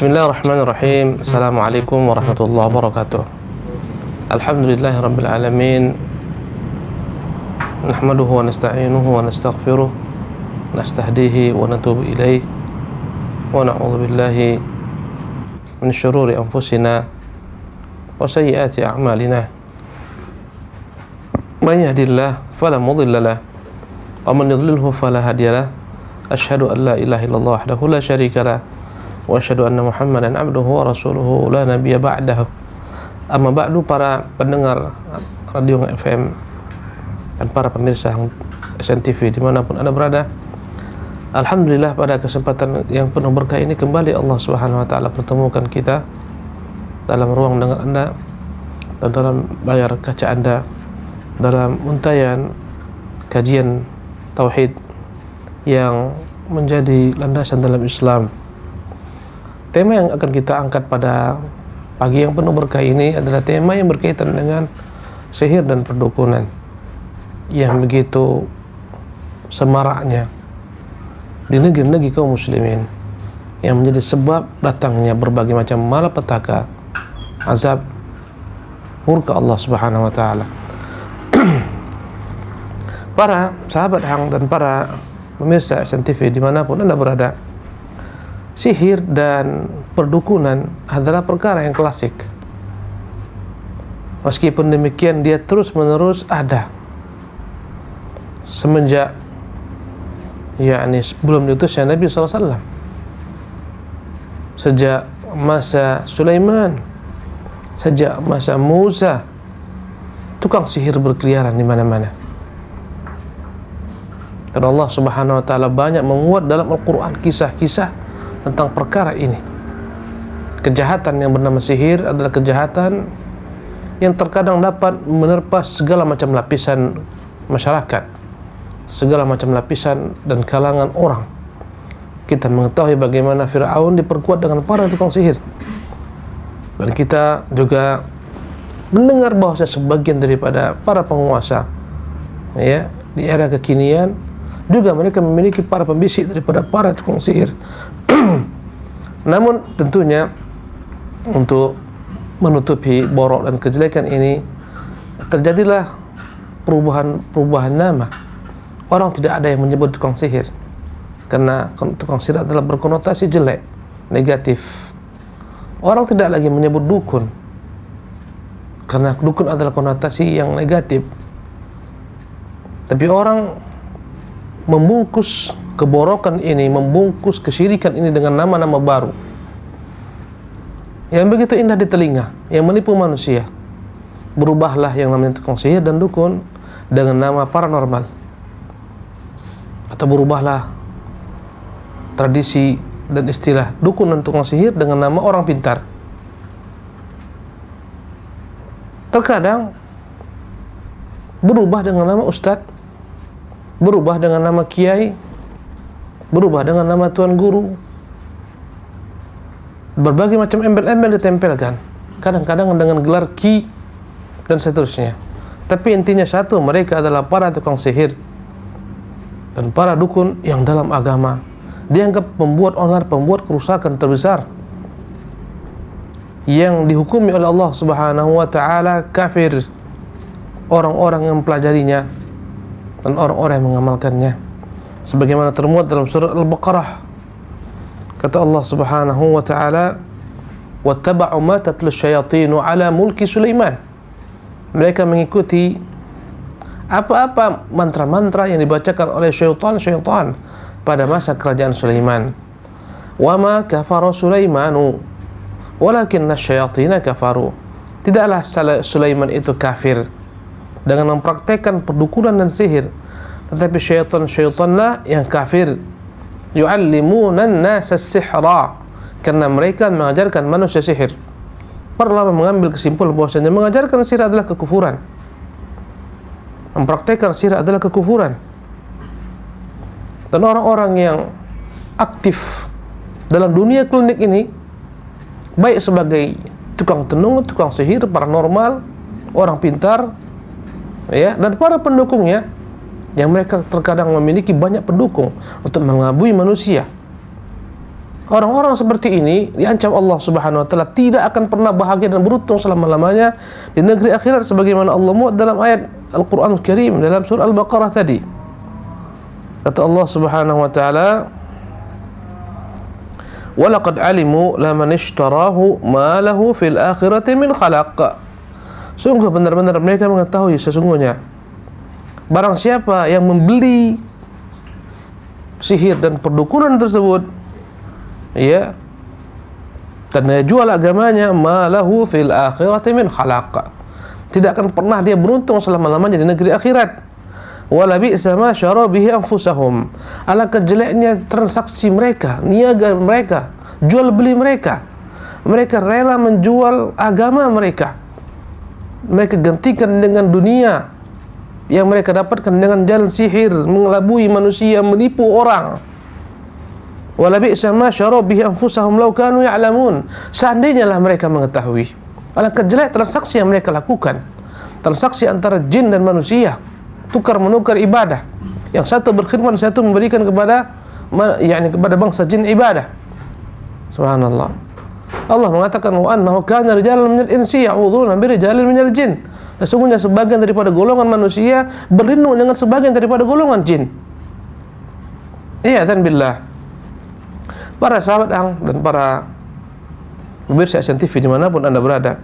Bismillahirrahmanirrahim. Assalamualaikum warahmatullahi wabarakatuh. Alhamdulillahi rabbil alamin. Nahmaduhu wa nasta'inuhu wa nastaghfiruh, nastahdihi wa natubu ilaih, wa na'udzu billahi min syururi anfusina wa sayyiati a'malina. May yahdihillahu fala mudilla lahu wa man yudlilhu fala hadiya lahu. Asyhadu an la ilaha illallah wahdahu la syarika lahu wa asyhadu anna Muhammadan abduhu wa rasuluhu la nabiyya ba'dahu. Amma ba'du, para pendengar Radio FM dan para pemirsa SNTV dimanapun Anda berada, alhamdulillah pada kesempatan yang penuh berkah ini kembali Allah Subhanahu wa taala pertemukan kita dalam ruang dengar Anda dan dalam layar kaca Anda dalam untayan kajian tauhid yang menjadi landasan dalam Islam. Tema yang akan kita angkat pada pagi yang penuh berkah ini adalah tema yang berkaitan dengan sihir dan perdukunan yang begitu semaraknya di negeri-negeri kaum muslimin, yang menjadi sebab datangnya berbagai macam malapetaka, azab, murka Allah Subhanahu wa taala. Para sahabat hang dan para pemirsa SNTV dimanapun Anda berada, sihir dan perdukunan adalah perkara yang klasik. Meskipun demikian, dia terus-menerus ada semenjak sebelum diutusnya Nabi SAW. Sejak masa Sulaiman, sejak masa Musa, tukang sihir berkeliaran di mana-mana. Dan Allah Subhanahu wa taala banyak menguat dalam Al-Qur'an kisah-kisah tentang perkara ini. Kejahatan yang bernama sihir adalah kejahatan yang terkadang dapat menerpa segala macam lapisan masyarakat, segala macam lapisan dan kalangan orang. Kita mengetahui bagaimana Fir'aun diperkuat dengan para tukang sihir, dan kita juga mendengar bahwa sebagian daripada para penguasa di era kekinian juga mereka memiliki para pembisik daripada para tukang sihir. Namun tentunya untuk menutupi borok dan kejelekan ini, terjadilah perubahan nama. Orang tidak ada yang menyebut tukang sihir, karena tukang sihir adalah berkonotasi jelek, negatif. Orang tidak lagi menyebut dukun, karena dukun adalah konotasi yang negatif. Tapi orang membungkus keborokan ini, membungkus kesyirikan ini dengan nama-nama baru yang begitu indah di telinga, yang menipu manusia. Berubahlah yang namanya tukang sihir dan dukun dengan nama paranormal, atau berubahlah tradisi dan istilah dukun dan tukang sihir dengan nama orang pintar. Terkadang berubah dengan nama ustadz, berubah dengan nama kiai, berubah dengan nama tuan guru. Berbagai macam embel-embel ditempelkan, kadang-kadang dengan gelar ki dan seterusnya. Tapi intinya satu, mereka adalah para tukang sihir dan para dukun yang dalam agama dianggap membuat onar, pembuat kerusakan terbesar, yang dihukumi oleh Allah Subhanahu wa taala kafir orang-orang yang mempelajarinya dan orang-orang yang mengamalkannya, sebagaimana termuat dalam surah Al-Baqarah. Kata Allah Subhanahu wa taala, "Wattaba'u ma tatlu syayatinu 'ala mulki Sulaiman." Mereka mengikuti apa-apa mantra-mantra yang dibacakan oleh syaitan-syaitan pada masa kerajaan Sulaiman. "Wa ma kafara Sulaimanu walakinna syayatina kafaru." Tidaklah Sulaiman itu kafir dengan mempraktekkan perdukunan dan sihir, tetapi syaitan-syaitanlah yang kafir. Yu'allimuna an-nasa as-sihra, karena mereka mengajarkan manusia sihir. Para ulama mengambil kesimpulan bahwasanya mengajarkan sihir adalah kekufuran, mempraktekkan sihir adalah kekufuran. Dan orang-orang yang aktif dalam dunia klinik ini, baik sebagai tukang tenung, tukang sihir, paranormal, orang pintar, dan para pendukungnya, yang mereka terkadang memiliki banyak pendukung untuk mengelabui manusia. Orang-orang seperti ini diancam Allah Subhanahu wa taala tidak akan pernah bahagia dan beruntung selama-lamanya di negeri akhirat, sebagaimana Allah muat dalam ayat Al-Qur'an Al-Karim dalam surah Al-Baqarah tadi. Kata Allah Subhanahu wa taala, "Wa laqad alimu laman ishtarahu ma lahu fil akhirati min khalaq." Sungguh benar-benar mereka mengetahui sesungguhnya barang siapa yang membeli sihir dan perdukunan tersebut, ya, dan dia jual agamanya, malahu fil akhirati min khalaq, tidak akan pernah dia beruntung selama-lamanya di negeri akhirat. Wala bi'sa ma syara bihi anfusahum, alangkah jeleknya transaksi mereka, niaga mereka, jual beli mereka. Mereka rela menjual agama mereka, mereka gantikan dengan dunia yang mereka dapatkan dengan jalan sihir, mengelabui manusia, menipu orang. Wala bi'sa ma syara bihi anfusahum law kanu ya'lamun, seandainya lah mereka mengetahui. Alangkah jelek transaksi yang mereka lakukan, transaksi antara jin dan manusia, tukar menukar ibadah. Yang satu berkhidmat, satu memberikan kepada kepada bangsa jin ibadah. Subhanallah. Allah mengatakan wa annahu kana rijalun minal insi ya'udzuuna bi rijalin minal jin. Sesungguhnya sebagian daripada golongan manusia berlindung dengan sebagian daripada golongan jin. Iyadzan billah. Para sahabat dan para pemirsa SNTV dimanapun Anda berada,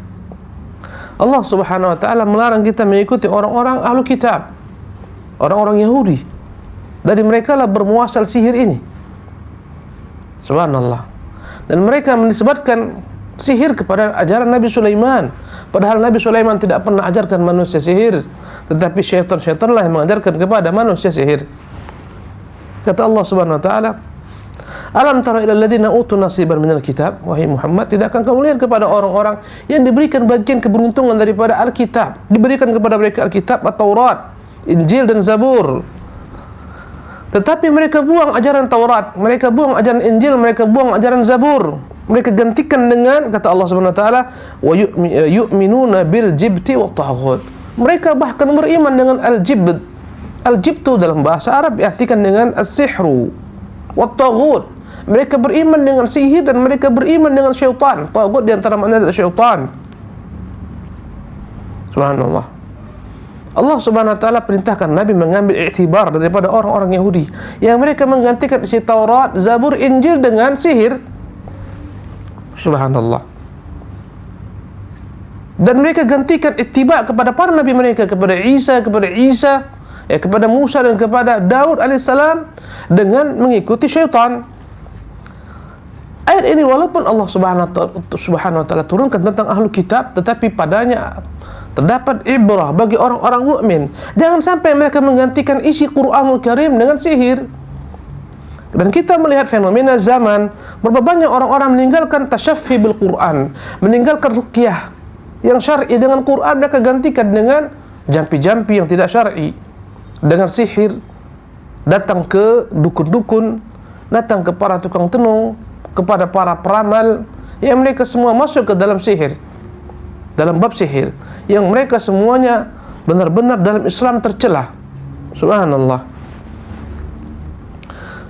Allah Subhanahu wa taala melarang kita mengikuti orang-orang ahlu kitab, orang-orang Yahudi. Dari mereka lah bermuasal sihir ini. Subhanallah. Dan mereka menisbatkan sihir kepada ajaran Nabi Sulaiman, padahal Nabi Sulaiman tidak pernah ajarkan manusia sihir, tetapi syaitan-syaitanlah yang mengajarkan kepada manusia sihir. Kata Allah Subhanahu wa taala, "Alam tara ila alladziina utu nasiban minal kitab?" Wahai Muhammad, tidak akan kamu lihat kepada orang-orang yang diberikan bagian keberuntungan daripada Alkitab, diberikan kepada mereka Alkitab, At-Taurat, Injil dan Zabur. Tetapi mereka buang ajaran Taurat, mereka buang ajaran Injil, mereka buang ajaran Zabur. Mereka gantikan dengan, kata Allah Subhanahu wa taala, wa yu'minuna bil jibti wa taghut. Mereka bahkan beriman dengan al-jibt. Al-jibtu dalam bahasa Arab diartikan dengan as-sihru wa taghut. Mereka beriman dengan sihir dan mereka beriman dengan syaitan. Taghut di antara makna adalah syaitan. Subhanallah. Allah Subhanahu wa taala perintahkan Nabi mengambil iktibar daripada orang-orang Yahudi yang mereka menggantikan isi Taurat, Zabur, Injil dengan sihir. Subhanallah. Dan mereka gantikan ittiba kepada para nabi mereka, kepada Isa, kepada Musa dan kepada Daud alaihissalam dengan mengikuti syaitan. Ayat ini walaupun Allah Subhanahu wa taala turunkan tentang ahlu kitab, tetapi padanya terdapat ibrah bagi orang-orang mukmin. Jangan sampai mereka menggantikan isi Qur'anul Karim dengan sihir. Dan kita melihat fenomena zaman, berapa banyak orang-orang meninggalkan tasyaffi bil Qur'an, meninggalkan ruqyah yang syar'i dengan Qur'an, mereka gantikan dengan jampi-jampi yang tidak syar'i, dengan sihir, datang ke dukun-dukun, datang ke para tukang tenung, kepada para peramal, yang mereka semua masuk ke dalam sihir, dalam bab sihir, yang mereka semuanya benar-benar dalam Islam tercelah. Subhanallah.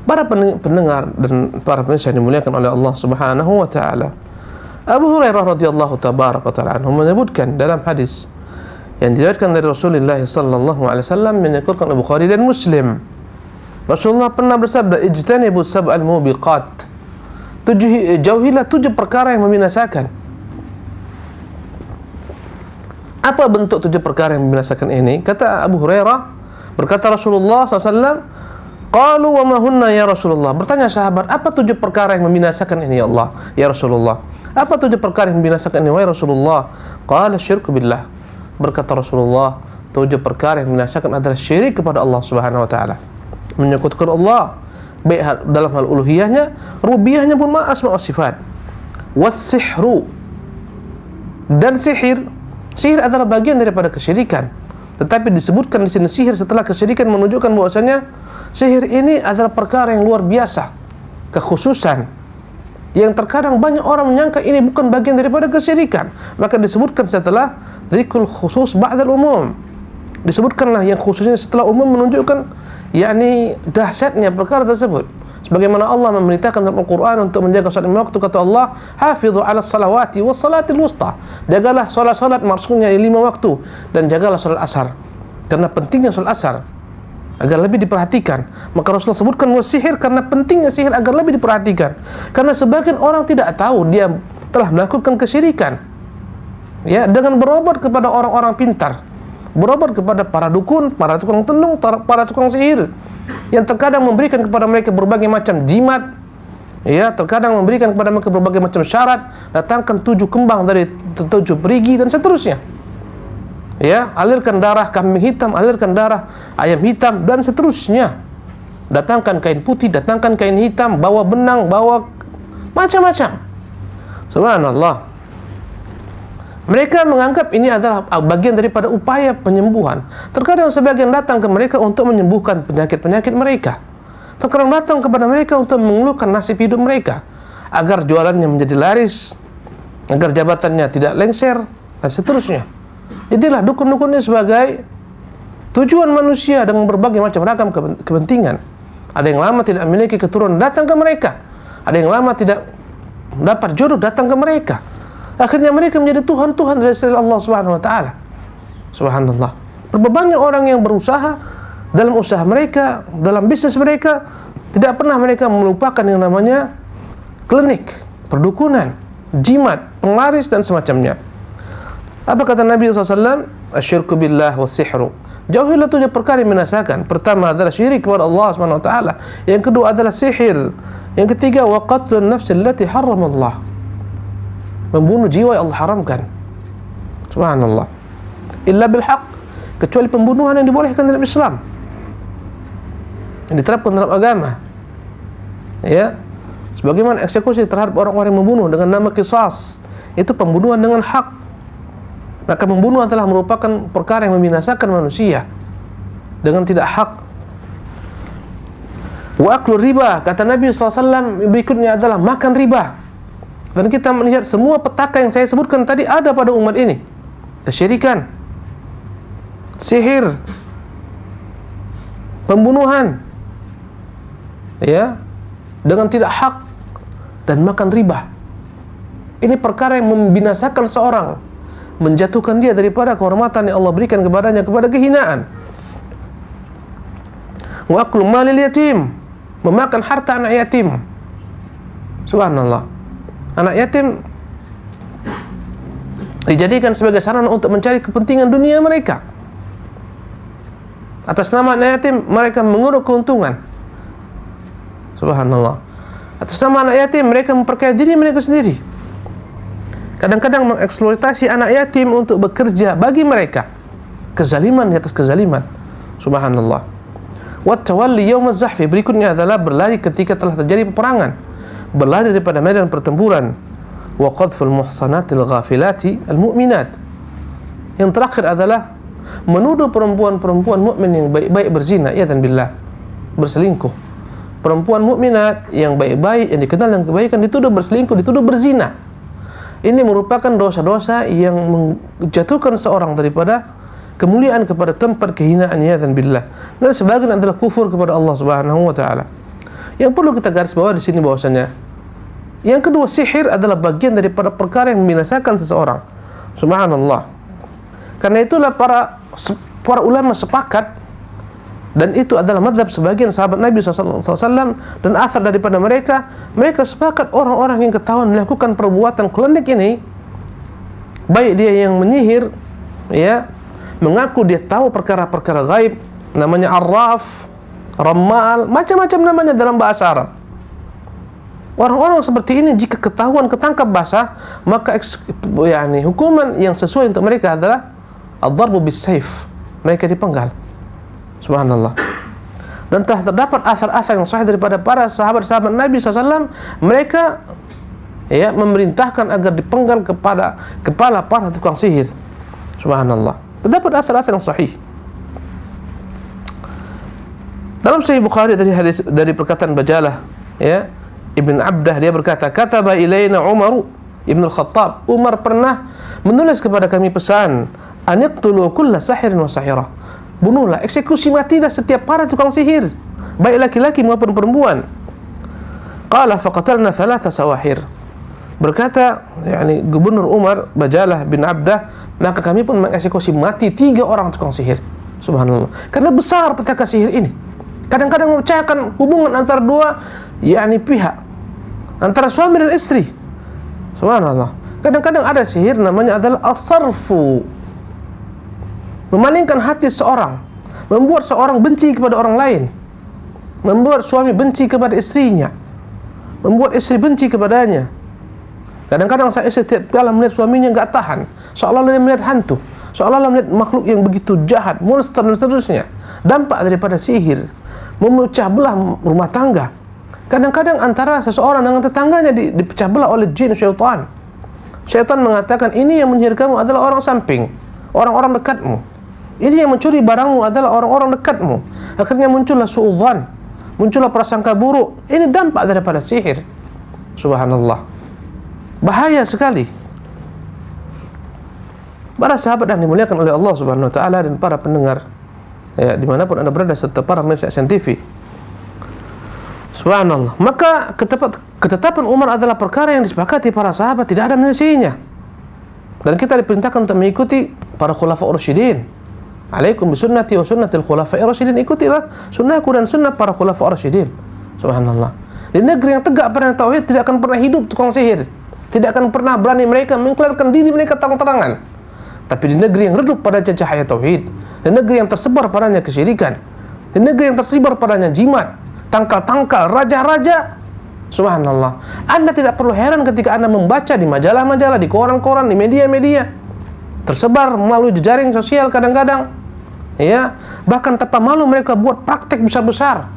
Para pendengar dan para pemirsa yang dimuliakan oleh Allah Subhanahu wa taala, Abu Hurairah radhiyallahu tabaraka ta'ala anhu menyebutkan dalam hadis yang diriwayatkan dari Rasulullah sallallahu alaihi wasallam yang diriwayatkan oleh Bukhari dan Muslim. Rasulullah pernah bersabda, "Ijtanibu sab'al mubiqat." Jauhilah 7 perkara yang membinasakan. Apa bentuk 7 perkara yang membinasakan ini? Kata Abu Hurairah, berkata Rasulullah SAW, qalu wa ma hunna ya Rasulullah. Bertanya sahabat, apa 7 perkara yang membinasakan ini ya Allah, ya Rasulullah? Apa 7 perkara yang membinasakan ini wahai Rasulullah? Qala syirku billah. Berkata Rasulullah, 7 perkara yang membinasakan adalah syirik kepada Allah Subhanahu wa taala, menyekutukan Allah baik dalam hal uluhiyahnya, rububiyahnya pun asma wa sifat. Was-sihru, dan sihir. Sihir adalah bagian daripada kesyirikan. Tetapi disebutkan di sini sihir setelah kesyirikan menunjukkan bahwasanya sihir ini adalah perkara yang luar biasa, kekhususan yang terkadang banyak orang menyangka ini bukan bagian daripada kesyirikan. Maka disebutkan setelah dzikrul khusus ba'dal umum. Disebutkanlah yang khususnya setelah umum menunjukkan yakni dahsyatnya perkara tersebut. Sebagaimana Allah memerintahkan dalam Al-Quran untuk menjaga salat lima waktu, kata Allah, "Hafidhu 'ala salawati was salatil wusta." Jagalah salat-salat, maksudnya 5 waktu, dan jagalah salat asar. Karena pentingnya salat asar agar lebih diperhatikan. Maka Rasulullah sebutkan wasihir karena pentingnya sihir agar lebih diperhatikan. Karena sebagian orang tidak tahu dia telah melakukan kesyirikan. Ya, dengan berobat kepada orang-orang pintar, berobat kepada para dukun, para tukang tenung, para tukang sihir, yang terkadang memberikan kepada mereka berbagai macam jimat, ya, terkadang memberikan kepada mereka berbagai macam syarat, datangkan 7 kembang dari 7 perigi dan seterusnya, ya, alirkan darah kambing hitam, alirkan darah ayam hitam dan seterusnya, datangkan kain putih, datangkan kain hitam, bawa benang, bawa macam-macam. Subhanallah. Mereka menganggap ini adalah bagian daripada upaya penyembuhan. Terkadang sebagian datang ke mereka untuk menyembuhkan penyakit-penyakit mereka. Terkadang datang kepada mereka untuk mengeluhkan nasib hidup mereka, agar jualannya menjadi laris, agar jabatannya tidak lengser, dan seterusnya. Jadilah dukun-dukun ini sebagai tujuan manusia dengan berbagai macam ragam kepentingan. Ada yang lama tidak memiliki keturunan, datang ke mereka. Ada yang lama tidak dapat jodoh, datang ke mereka. Akhirnya mereka menjadi Tuhan-Tuhan dari selain Allah Subhanahu wa taala. Subhanallah. Berapa banyak orang yang berusaha dalam usaha mereka, dalam bisnis mereka, tidak pernah mereka melupakan yang namanya klinik, perdukunan, jimat, penglaris dan semacamnya. Apa kata Nabi SAW? Asyirku billah was-sihru. Jauhilah 7 perkara yang menyesakan. Pertama adalah syirik kepada Allah Subhanahu wa taala. Yang kedua adalah sihir. Yang ketiga wa qatlun nafs allati harramallah. Membunuh jiwa yang Allah haramkan. Subhanallah. Illa bil haq, kecuali pembunuhan yang dibolehkan dalam Islam, yang diterapkan dalam agama. Ya. Sebagaimana eksekusi terhadap orang-orang yang membunuh dengan nama qisas, itu pembunuhan dengan hak. Maka membunuh adalah merupakan perkara yang membinasakan manusia dengan tidak hak. Wa aklu riba, kata Nabi SAW berikutnya adalah makan riba. Dan kita melihat semua petaka yang saya sebutkan tadi ada pada umat ini. Kesyirikan, sihir, pembunuhan, ya, dengan tidak hak, dan makan riba. Ini perkara yang membinasakan seorang, menjatuhkan dia daripada kehormatan yang Allah berikan kepadanya kepada kehinaan. Wa aklu malil yatim, memakan harta anak yatim. Subhanallah. Anak yatim dijadikan sebagai sarana untuk mencari kepentingan dunia mereka. Atas nama anak yatim mereka menguruk keuntungan. Subhanallah. Atas nama anak yatim mereka memperkaya diri mereka sendiri. Kadang-kadang mengeksploitasi anak yatim untuk bekerja bagi mereka. Kezaliman di atas kezaliman. Subhanallah. Wat tawalli yaum az-zahfi, berikutnya adalah berlari ketika telah terjadi peperangan, berlari daripada medan pertempuran. Wa qadful muhsanatil ghafilati al-mu'minat. Yang terakhir adalah menuduh perempuan-perempuan mukmin yang baik-baik berzina, iyadzan billah, berselingkuh. Perempuan mukminat yang baik-baik, yang dikenal dengan kebaikan, dituduh berselingkuh, dituduh berzina. Ini merupakan dosa-dosa yang menjatuhkan seorang daripada kemuliaan kepada tempat kehinaan, iyadzan billah. Dan sebagian adalah kufur kepada Allah Subhanahu wa taala. Yang perlu kita garis bawah di sini bahwasanya yang kedua, sihir adalah bagian daripada perkara yang membinasakan seseorang. Subhanallah. Karena itulah para ulama sepakat, dan itu adalah mazhab sebagian sahabat Nabi SAW dan asal daripada mereka sepakat, orang-orang yang ketahuan melakukan perbuatan klinik ini, baik dia yang menyihir, ya, mengaku dia tahu perkara-perkara gaib, namanya arraf, ramal, macam-macam namanya dalam bahasa Arab. Orang-orang seperti ini jika ketahuan ketangkap basah, maka hukuman yang sesuai untuk mereka adalah ad-darbu bis-saif. Mereka dipenggal. Subhanallah. Dan telah terdapat asar-asar yang sahih daripada para sahabat-sahabat Nabi SAW, mereka, ya, memerintahkan agar dipenggal kepada kepala para tukang sihir. Subhanallah. Terdapat asar-asar yang sahih. Dalam Sahih Bukhari dari perkataan Bajalah, ya, Ibn Abdah, dia berkata, kataba ilaina Umar Ibn al-Khattab, Umar pernah menulis kepada kami pesan, aniqtulu kulla sahirin wa sahirah, bunuhlah, eksekusi matilah setiap para tukang sihir, baik laki-laki maupun perempuan. Qala faqatalna thalatha sawahir. Berkata yakni Gubernur Umar Bajalah bin Abdah, maka kami pun mengeksekusi mati 3 orang tukang sihir. Subhanallah. Karena besar petaka sihir ini. Kadang-kadang memecahkan hubungan antara dua yakni pihak, antara suami dan istri. Subhanallah. Kadang-kadang ada sihir namanya adalah as-sarfu. Memalingkan hati seorang, membuat seorang benci kepada orang lain, membuat suami benci kepada istrinya, membuat istri benci kepadanya. Kadang-kadang saya setiap kali melihat suaminya enggak tahan, seolah-olah dia melihat hantu, seolah-olah melihat makhluk yang begitu jahat, monster dan seterusnya. Dampak daripada sihir memecah belah rumah tangga. Kadang-kadang antara seseorang dengan tetangganya dipecah belah oleh jin syaitan. Syaitan mengatakan ini yang menyihir kamu adalah orang samping, orang-orang dekatmu. Ini yang mencuri barangmu adalah orang-orang dekatmu. Akhirnya muncullah suudzon, muncullah prasangka buruk. Ini dampak daripada sihir. Subhanallah. Bahaya sekali. Para sahabat yang dimuliakan oleh Allah Subhanahu wa taala dan para pendengar ya dimanapun Anda berada serta para pemirsa SNTV. Subhanallah. Maka ketetapan Umar adalah perkara yang disepakati para sahabat, tidak ada menyelesainya. Dan kita diperintahkan untuk mengikuti para khulafaur rasyidin. Alaikum bisunnati wa sunnatil khulafair rasyidin. Ikutilah sunnahku dan sunnah para khulafaur rasyidin. Subhanallah. Di negeri yang tegak pada tauhid tidak akan pernah hidup tukang sihir. Tidak akan pernah berani mereka mengiklankan diri mereka terang-terangan. Tapi di negeri yang redup pada cahaya tauhid, di negeri yang tersebar padanya kesyirikan, di negeri yang tersebar padanya jimat, tangkal-tangkal, raja-raja, subhanallah. Anda tidak perlu heran ketika Anda membaca di majalah-majalah, di koran-koran, di media-media, tersebar melalui jejaring sosial kadang-kadang, ya, bahkan tanpa malu mereka buat praktek besar-besar.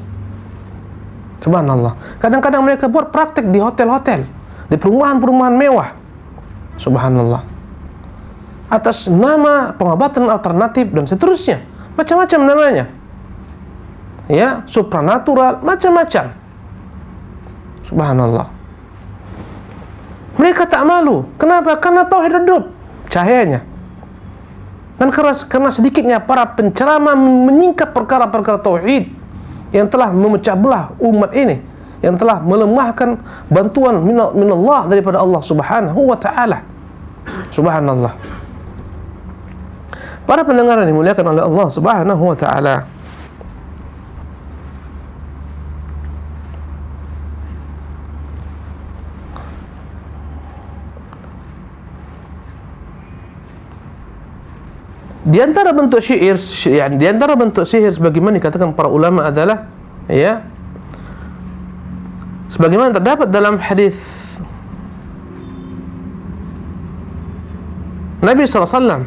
Subhanallah. Kadang-kadang mereka buat praktek di hotel-hotel, di perumahan-perumahan mewah. Subhanallah. Atas nama pengobatan alternatif dan seterusnya. Macam-macam namanya. Ya, supranatural, macam-macam. Subhanallah. Mereka tak malu. Kenapa? Karena tauhid redup cahayanya. Dan karena sedikitnya para penceramah menyingkap perkara-perkara tauhid yang telah memecah belah umat ini, yang telah melemahkan bantuan minallah daripada Allah Subhanahu wa taala. Subhanallah. Para pendengar yang dimuliakan oleh Allah Subhanahu wa taala. Di antara bentuk sihir, di antara bentuk sihir sebagaimana dikatakan para ulama adalah ya sebagaimana terdapat dalam hadis Nabi sallallahu alaihi wasallam,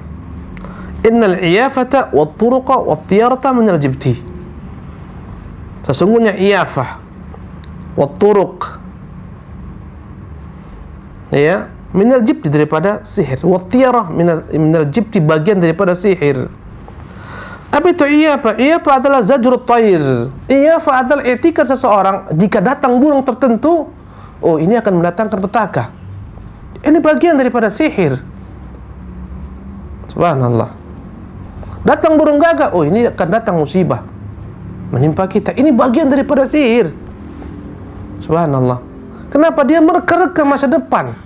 innal iyafata wat turuqa wat tiyarata min al-jibti. Sesungguhnya iyafah wat turuq ya minal jibti daripada sihir, wa tiyarah minal jibti bagian daripada sihir. Apa itu iyafah? Iyafah adalah zajrut tayr. Iyafah adalah etikat seseorang jika datang burung tertentu, oh ini akan mendatangkan petaka. Ini bagian daripada sihir. Subhanallah. Datang burung gagak, oh ini akan datang musibah menimpa kita. Ini bagian daripada sihir. Subhanallah. Kenapa? Dia mereka-reka masa depan.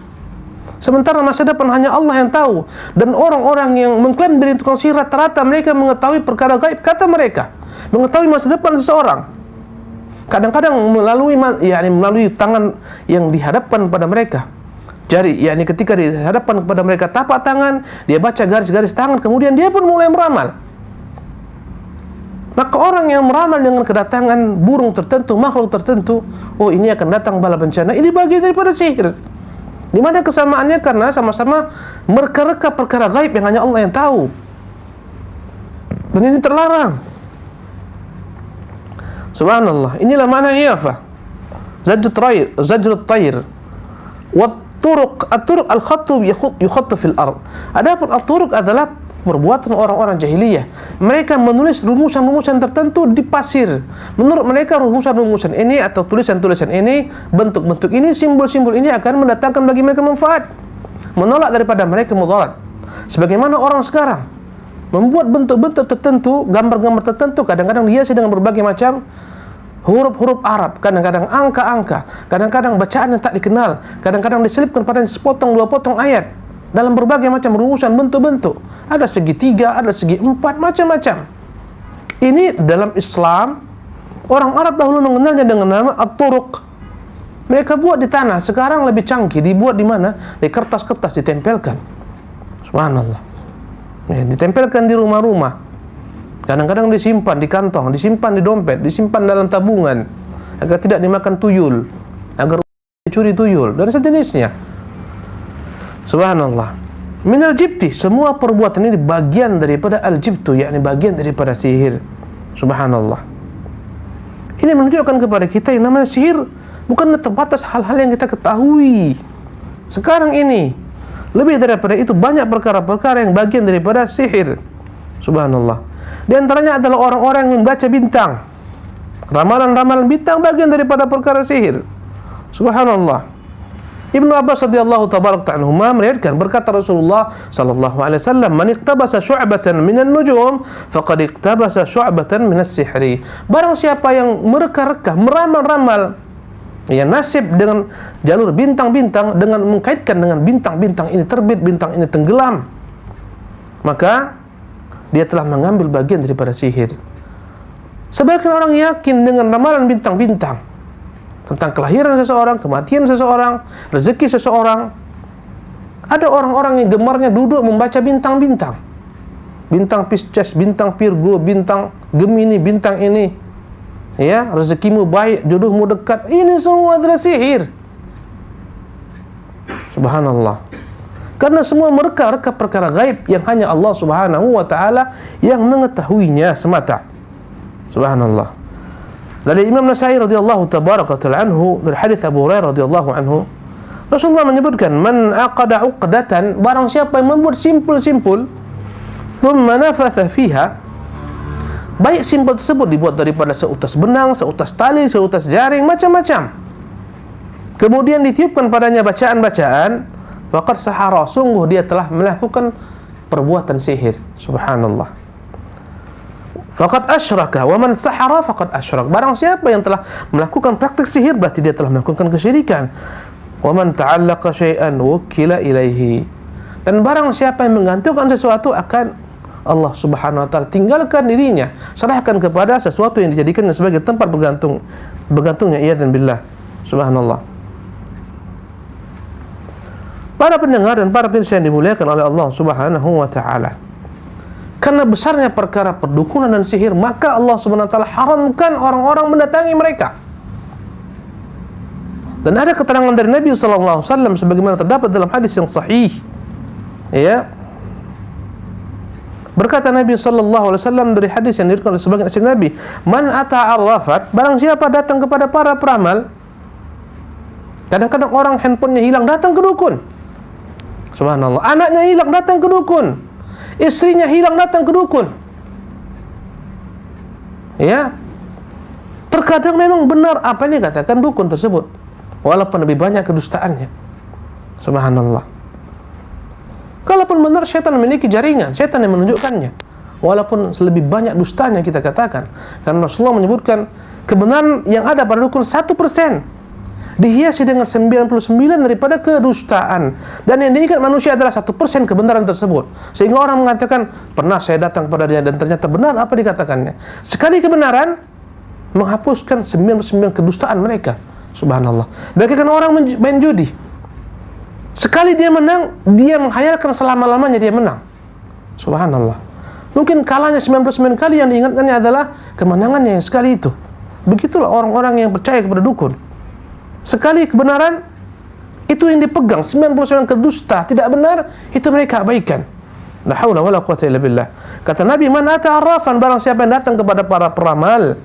Sementara masa depan hanya Allah yang tahu. Dan orang-orang yang mengklaim diri tukang sihir rata-rata mereka mengetahui perkara gaib, kata mereka, mengetahui masa depan seseorang. Kadang-kadang melalui tangan yang dihadapkan pada mereka. Jari, yakni ketika dihadapkan kepada mereka tapak tangan, dia baca garis-garis tangan, kemudian dia pun mulai meramal. Maka orang yang meramal dengan kedatangan burung tertentu, makhluk tertentu, oh ini akan datang bala bencana, ini bagian daripada sihir. Di mana kesamaannya? Karena sama-sama mereka-reka perkara gaib yang hanya Allah yang tahu. Dan ini terlarang. Subhanallah. Inilah makna iyafah. Zajrut tayr. Wat turuq. At-turuq al-khattu yukhattu fil ard. Adapun at-turuq adalah perbuatan orang-orang jahiliyah. Mereka menulis rumusan-rumusan tertentu di pasir. Menurut mereka rumusan-rumusan ini atau tulisan-tulisan ini, bentuk-bentuk ini, simbol-simbol ini akan mendatangkan bagi mereka manfaat, menolak daripada mereka mudarat. Sebagaimana orang sekarang membuat bentuk-bentuk tertentu, gambar-gambar tertentu, kadang-kadang dihiasi dengan berbagai macam huruf-huruf Arab, kadang-kadang angka-angka, kadang-kadang bacaan yang tak dikenal, kadang-kadang diselipkan pada sepotong dua potong ayat dalam berbagai macam rumusan bentuk-bentuk. Ada segitiga, ada segi empat, macam-macam. Ini dalam Islam, orang Arab dahulu mengenalnya dengan nama at-turuq. Mereka buat di tanah, sekarang lebih canggih, dibuat di mana? Di kertas-kertas ditempelkan. Subhanallah. Ya, ditempelkan di rumah-rumah. Kadang-kadang disimpan di kantong, disimpan di dompet, disimpan dalam tabungan agar tidak dimakan tuyul, agar dicuri tuyul dan sejenisnya. Subhanallah. Minal jibti, semua perbuatan ini bagian daripada al-jibtu, yakni bagian daripada sihir. Subhanallah. Ini menunjukkan kepada kita yang namanya sihir bukan terbatas hal-hal yang kita ketahui. Sekarang ini lebih daripada itu banyak perkara-perkara yang bagian daripada sihir. Subhanallah. Di antaranya adalah orang-orang yang membaca bintang. Ramalan-ramalan bintang bagian daripada perkara sihir. Subhanallah. Ibnu Abbas radhiyallahu tabaraka anhuma meriwayatkan, berkata Rasulullah sallallahu alaihi wasallam, "Man iqtabasa syu'batan minan nujum faqad iqtabasa syu'batan minas sihri." Barang siapa yang mereka-reka, meramal-ramal ya nasib dengan jalur bintang-bintang, dengan mengkaitkan dengan bintang-bintang ini terbit, bintang ini tenggelam, maka dia telah mengambil bagian daripada sihir. Sebagian orang yakin dengan ramalan bintang-bintang tentang kelahiran seseorang, kematian seseorang, rezeki seseorang. Ada orang-orang yang gemarnya duduk membaca bintang-bintang. Bintang Pisces, bintang Virgo, bintang Gemini, bintang ini. Ya, rezekimu baik, jodohmu dekat. Ini semua adalah sihir. Subhanallah. Karena semua mereka-reka perkara gaib yang hanya Allah Subhanahu wa ta'ala yang mengetahuinya semata. Subhanallah. Dari Imam Nasai radhiyallahu tabaraka ta'ala anhu, dari hadis Abu Hurairah radhiyallahu anhu, Rasulullah menyebutkan, "Man aqada 'uqdatan," barang siapa yang membuat simpul-simpul, thumma nafatha fiha, baik simpul tersebut dibuat daripada seutas benang, seutas tali, seutas jaring, macam-macam, kemudian ditiupkan padanya bacaan-bacaan, faqad sahara, sungguh dia telah melakukan perbuatan sihir. Subhanallah. Faqad asyraka, wa man sahara faqad asyrak. Barang siapa yang telah melakukan praktik sihir, berarti dia telah melakukan kesyirikan. Wa man ta'allaqa syai'an wukila ilaihi. Dan barang siapa yang menggantungkan sesuatu akan Allah Subhanahu wa ta'ala, tinggalkan dirinya, serahkan kepada sesuatu yang dijadikan sebagai tempat bergantungnya ia dan billah. Subhanallah. Para pendengar dan para pemirsa yang dimuliakan oleh Allah Subhanahu wa ta'ala, karena besarnya perkara perdukunan dan sihir, maka Allah Subhanahu wa ta'ala haramkan orang-orang mendatangi mereka. Dan ada keterangan dari Nabi sallallahu alaihi wasallam sebagaimana terdapat dalam hadis yang sahih. Ya. Berkata Nabi sallallahu alaihi wasallam dari hadis yang diriwayatkan oleh sebagian istri Nabi, "Man ata arrafat," barang siapa datang kepada para peramal. Kadang-kadang orang handphonenya hilang, datang ke dukun. Subhanallah. Anaknya hilang, datang ke dukun. Istrinya hilang, datang ke dukun. Ya. Terkadang memang benar apa yang dikatakan dukun tersebut, walaupun lebih banyak kedustaannya. Subhanallah. Kalaupun benar, syaitan memiliki jaringan, syaitan yang menunjukkannya, walaupun lebih banyak dustanya kita katakan. Karena Rasulullah menyebutkan kebenaran yang ada pada dukun 1% dihiasi dengan 99 daripada kedustaan, dan yang diingat manusia adalah 1% kebenaran tersebut, sehingga orang mengatakan, pernah saya datang kepada dia dan ternyata benar apa dikatakannya. Sekali kebenaran menghapuskan 99 kedustaan mereka. Subhanallah. Bagaikan orang main judi, sekali dia menang, dia menghayalkan selama-lamanya dia menang. Subhanallah. Mungkin kalahnya 99 kali, yang diingatkannya adalah kemenangannya yang sekali itu. Begitulah orang-orang yang percaya kepada dukun. Sekali kebenaran, itu yang dipegang. 99 kedusta, tidak benar, itu mereka abaikan. La haula wala quwwata illa billah. Kata Nabi, "Man ata arrafan," barang siapa yang datang kepada para peramal,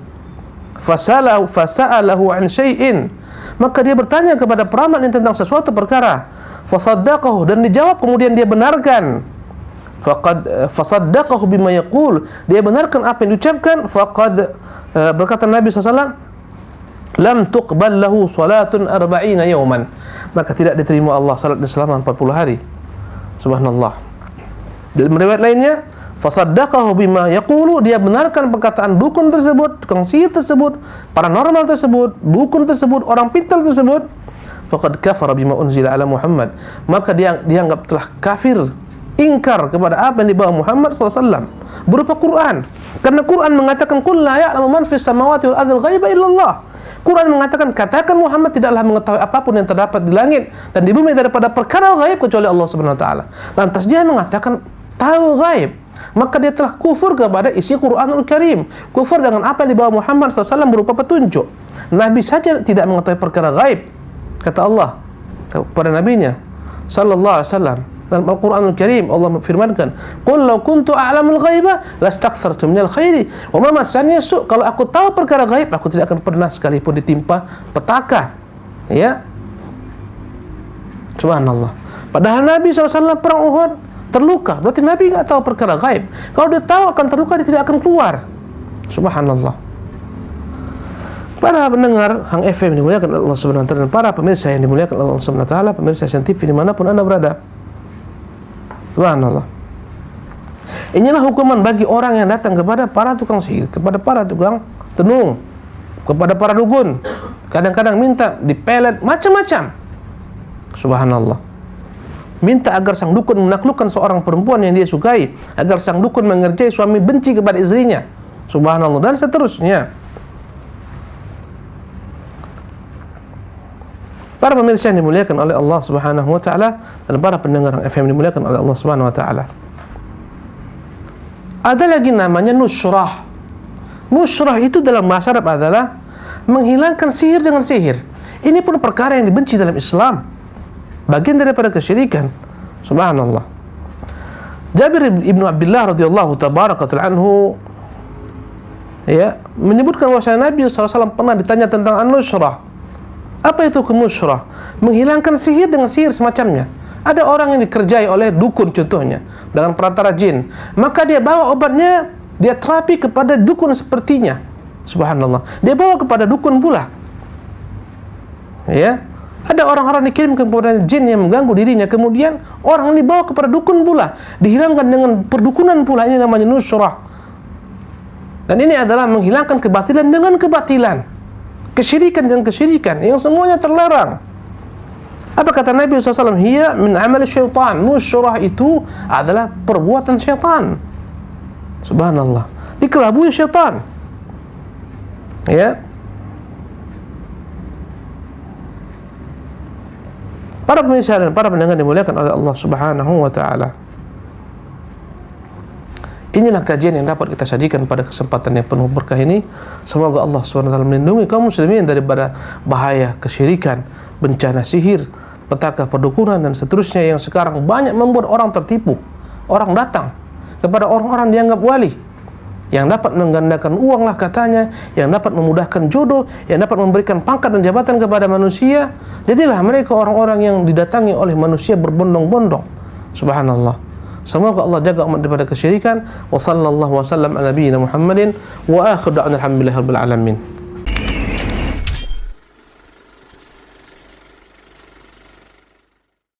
fasa'alahu an syai'in, maka dia bertanya kepada peramal ini tentang sesuatu perkara, fasaddaqahu, dan dijawab kemudian dia benarkan, fasaddaqahu bima yaqul, dia benarkan apa yang diucapkan, berkata Nabi SAW, lam tuqbal lahu salatun 40 yawman, maka tidak diterima Allah salatnya selama 40 hari. Subhanallah. Dalam riwayat lainnya, Fasaddaqahu bima yaqulu, dia benarkan perkataan dukun tersebut, tukang sihir tersebut, paranormal tersebut, dukun tersebut, orang pintar tersebut. Faqad kafara bima unzila ala Muhammad, maka dia dianggap telah kafir, ingkar kepada apa yang dibawa Muhammad SAW berupa Quran. Karena Quran mengatakan qul la ya'lamu man fis samawati wal ardi ghaiba illallah. Quran mengatakan, katakan Muhammad tidaklah mengetahui apapun yang terdapat di langit dan di bumi daripada perkara ghaib kecuali Allah Subhanahu wa taala. Lantas dia mengatakan tahu ghaib, maka dia telah kufur kepada isi Quranul Karim, kufur dengan apa yang dibawa Muhammad SAW berupa petunjuk. Nabi saja tidak mengetahui perkara ghaib, kata Allah kepada nabinya sallallahu alaihi wasallam. Dalam Al-Quranul Karim Allah firmankan, qul law kuntu a'lamul ghaiba lastakthartu minal khairi wa ma massani su'. Kalau aku tahu perkara ghaib, aku tidak akan pernah sekalipun ditimpa petaka. Ya, subhanallah. Padahal Nabi SAW perang Uhud terluka, berarti Nabi enggak tahu perkara ghaib. Kalau dia tahu akan terluka, dia tidak akan keluar. Subhanallah. Para pendengar Hang FM yang dimuliakan Allah Subhanahu wa taala, dan para pemirsa yang dimuliakan Allah Subhanahu wa taala, pemirsa Scientific dimanapun Anda berada. Subhanallah. Inilah hukuman bagi orang yang datang kepada para tukang sihir, kepada para tukang tenung, kepada para dukun. Kadang-kadang minta dipelet macam-macam. Subhanallah. Minta agar sang dukun menaklukkan seorang perempuan yang dia sukai, agar sang dukun mengerjai suami benci kepada istrinya. Subhanallah, dan seterusnya. Para pemirsa yang dimuliakan oleh Allah Subhanahu wa taala dan para pendengar FM yang dimuliakan oleh Allah Subhanahu wa taala. Ada lagi namanya nusyrah. Nusyrah itu dalam bahasa Arab adalah menghilangkan sihir dengan sihir. Ini pun perkara yang dibenci dalam Islam, bagian daripada kesyirikan. Subhanallah. Jabir ibnu Abdullah radhiyallahu tabaraka anhu menyebutkan bahwa Nabi SAW pernah ditanya tentang an-nusyrah. Apa itu nusyrah? Menghilangkan sihir dengan sihir semacamnya. Ada orang yang dikerjai oleh dukun contohnya dengan perantara jin, maka dia bawa obatnya, dia terapi kepada dukun sepertinya. Subhanallah. Dia bawa kepada dukun pula. Ya. Ada orang-orang dikirim kepada jin yang mengganggu dirinya, kemudian orang yang dibawa kepada dukun pula, dihilangkan dengan perdukunan pula. Ini namanya nusyrah. Dan ini adalah menghilangkan kebatilan dengan kebatilan, kesyirikan dengan kesyirikan yang semuanya terlarang. Apa kata Nabi SAW? Hiya min amal syaitan. Nusyrah itu adalah perbuatan syaitan. Subhanallah. Dikelabui syaitan. Ya. Para pemirsa dan para pendengar dimuliakan oleh Allah Subhanahu wa taala. Inilah kajian yang dapat kita sajikan pada kesempatan yang penuh berkah ini. Semoga Allah SWT melindungi kaum muslimin daripada bahaya kesyirikan, bencana sihir, petaka perdukunan dan seterusnya yang sekarang banyak membuat orang tertipu. Orang datang kepada orang-orang dianggap wali, yang dapat menggandakan uang lah katanya, yang dapat memudahkan jodoh, yang dapat memberikan pangkat dan jabatan kepada manusia. Jadilah mereka orang-orang yang didatangi oleh manusia berbondong-bondong. Subhanallah. Semoga Allah jaga umat daripada kesyirikan. Wa sallallahu wasallam ala nabiyyina Muhammadin wa akhiru da'wana alhamdulillahi rabbil alamin.